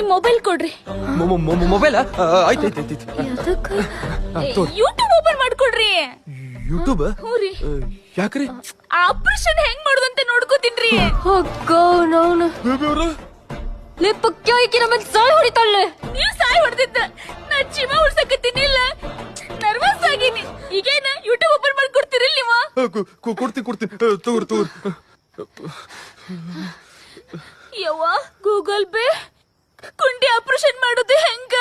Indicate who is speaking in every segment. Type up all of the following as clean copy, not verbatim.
Speaker 1: ನಿಮ್ ಮೊಬೈಲ್ ಕೊಡ್ರಿ.
Speaker 2: ಮೊಬೈಲ್ ಆಯ್ತು
Speaker 1: ಯೂಟ್ಯೂಬ್ ಓಪನ್ ಮಾಡ್ಕೊಡ್ರಿ.
Speaker 2: ಯೂಟ್ಯೂಬ್
Speaker 1: ಹ್ಞೂ ರೀ.
Speaker 2: ಯಾಕ್ರಿ?
Speaker 1: ಆಪರೇಷನ್ ಹೆಂಗ್ ಮಾಡುದಂತ ನೋಡ್ಕೋತೀನ್ರಿ.
Speaker 3: ಹೋಗೋ ನೋನು
Speaker 2: ಬೇಬಿ ಅವ್ರ
Speaker 3: ಲಿಪ್ಪಕ್ಕೆ ಹೋಗಿ ನಮ್ಮನ್ ಸಾಯ್ ಹೊಡಿತಾಳೆ.
Speaker 1: ನೀವ್ ಸಾಯ್ ಹೊಡೆದಿದ್ದ ನಾ ಜೀವ ಉಳ್ಸಕತ್ತೀನಿಲ್ಲ. ನರ್ವಸ್ ಆಗೀನಿ. ಈಗೇನ ಯೂಟ್ಯೂಬ್ ಓಪನ್ ಮಾಡ್ಕೊಡ್ತೀರಿಲ್ಲ ನೀವು?
Speaker 2: ಕೊಡ್ತೀನಿ ತಗೋರ್
Speaker 1: ಯವ್ವ ಗೂಗಲ್ ಪೇ. ಕುಂಡಿ ಆಪರೇಷನ್ ಮಾಡೋದು ಹೆಂಗ?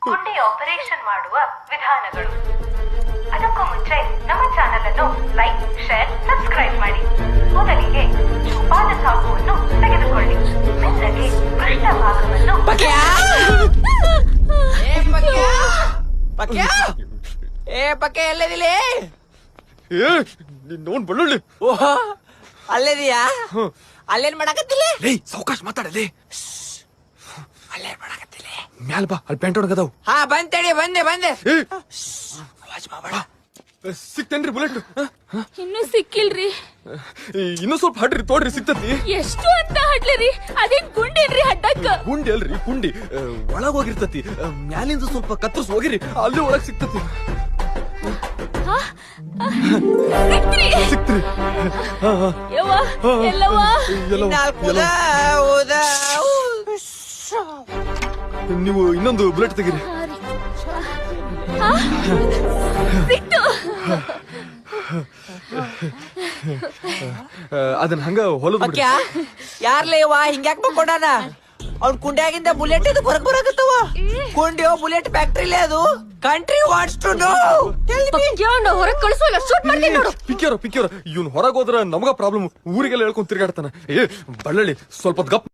Speaker 4: ಕುಂಡಿ ಆಪರೇಷನ್ ಮಾಡುವ ವಿಧಾನಗಳು. ಅದಕ್ಕೂ ಮುಂಚೆ ನಮ್ಮ ಚಾನೆಲ್ ಅನ್ನು ಲೈಕ್, ಶೇರ್, ಸಬ್ಸ್ಕ್ರೈಬ್ ಮಾಡಿ. ಮೊದಲಿಗೆ ಚೂಪಾದ ಚಾಕುವನ್ನು ತೆಗೆದುಕೊಳ್ಳಿ. ಮೆಲ್ಲಗೆ ಪೃಷ್ಠಭಾಗವನ್ನು
Speaker 5: ಪಕ್ಕೆ ಎಲ್ಲದಿಲ್ಲ?
Speaker 2: ನೋನ್ ಬಳ್ಳುಳ್ಳಿ.
Speaker 5: ಓಹೋ ಅಲ್ಲೇದಿಯಾ? ಅಲ್ಲೇನ್ ಮಾಡಕತ್ತಿಲ್ಲ?
Speaker 2: ಸಾವಕಾಶ ಮಾತಾಡಲಿ.
Speaker 5: ಅಲ್ಲೇನ್ ಮಾಡಕತ್ತಿಲ್ಲ?
Speaker 2: ಮ್ಯಾಲ್ ಬಾ, ಅಲ್ಲಿ ಪೆಂಟ್ ಹೊಡಗದಾವ್.
Speaker 5: ಹಾ ಬಂತೇಳಿ ಬಂದೆ.
Speaker 2: ಸಿಕ್ತೇನ್ರಿ ಬುಲೆಟ್?
Speaker 1: ಇನ್ನೂ ಸಿಕ್ಕಿಲ್ರಿ.
Speaker 2: ಇನ್ನೂ ಸ್ವಲ್ಪ ಹಡ್ರಿ ತೋಡ್ರಿ ಸಿಕ್ತತಿ.
Speaker 1: ಎಷ್ಟು ಅಂತ ಹಡ್ಲಿರಿ? ಅದೇನ್ ಗುಂಡೇನ್ರಿ ಹಡ್ಡಕ್ಕ?
Speaker 2: ಗುಂಡಿ ಅಲ್ರಿ ಕುಂಡಿ. ಒಳಗ್ ಹೋಗಿರ್ತತಿ. ಮ್ಯಾಲಿಂದ ಸ್ವಲ್ಪ ಕತ್ತರ್ಸ್ ಹೋಗಿರಿ, ಅಲ್ಲಿ ಒಳಗ್ ಸಿಕ್ತತಿ. ಸಿಕ್ತ್ರಿ.
Speaker 1: ಯವ್ವ ಎಲ್ಲವ್ವ?
Speaker 2: ನೀವು ಇನ್ನೊಂದು ಬುಲೆಟ್ ತೆಗೀರಿ.
Speaker 1: ಸಿಕ್ತು.
Speaker 2: ಅದನ್ನ ಹಂಗ ಹೊಲದ್ ಬಿಡ್ರಿ.
Speaker 5: ಯಾರ್ಲೇ ಇವ ಹಿಂಗ್ಯಾಕ್ ಬಕ್ಕೊಂಡಾನ? ಅವ್ನ್ ಕುಂಡ್ಯಾಗಿಂದ ಬುಲೆಟ್ ಇದು ಹೊರಗ್ ಬರಾಕತ್ತವ. ಕುಂಡಿಯೋ ಬುಲೆಟ್ ಫ್ಯಾಕ್ಟ್ರಿಲೇ ಅದು. Country wants to know.
Speaker 3: ಹೊರಗ್ ಕಳಿಸೋಲ್ಲ, ಶೂಟ್ ಮಾಡ್ತೀನಿ ನೋಡು.
Speaker 2: ಪಿಕ್ಕಿಯವ್ರ ಇವ್ನು ಹೊರಗ್ ಹೋದ್ರ ನಮಗ ಪ್ರಾಬ್ಲಮ್. ಊರಿಗೆಲ್ಲ ಹೇಳ್ಕೊಂಡ್ ತಿರ್ಗಾಡ್ತಾನ. ಬಳ್ಳಳ್ಳಿ ಸ್ವಲ್ಪ ಗಪ್